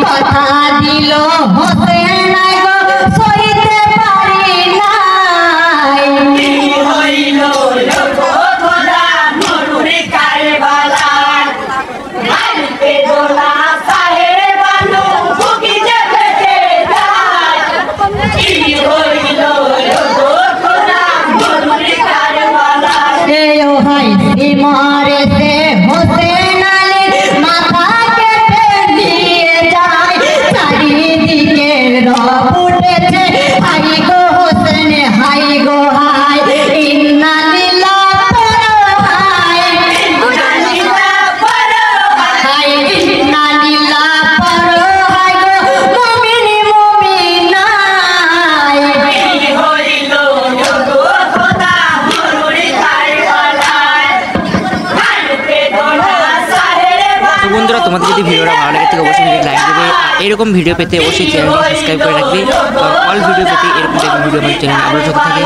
কথা দিল হোসেন গো সইতে পারি নাই হইল খোদা মরুরে কারবালায় আইতে দোলা সাহেব বানু ভুগি যেতে যায় কি হইল খোদা মরুরে কারবালায় এ ও ভাই ইমারে সে হোসেন আলী মাথা কেটে দিয়ে যায় চারিদিকে রব উঠেছে হাই গো হোসেন হাই গো হাই ইন্না লিল্লাহ পড়ো হাই ইন্না লিল্লাহ পড়ো হাই ইন্না লিল্লাহ পড়ো হাই গো মুমিন মুমিনাই কি হইল গো খোদা মরুরে কারবালায় আইতে দোলা সাহেব তো বন্ধুরা, তোমাদের যদি ভিডিওটা ভালো লাগে থাকে অবশ্যই লাইক দেবে। এরকম ভিডিও পেতে অবশ্যই চ্যানেলটি সাবস্ক্রাইব করে রাখবে। অল ভিডিও পেতে এরকম ভিডিও আমার চ্যানেল আপলোড হতে থাকে।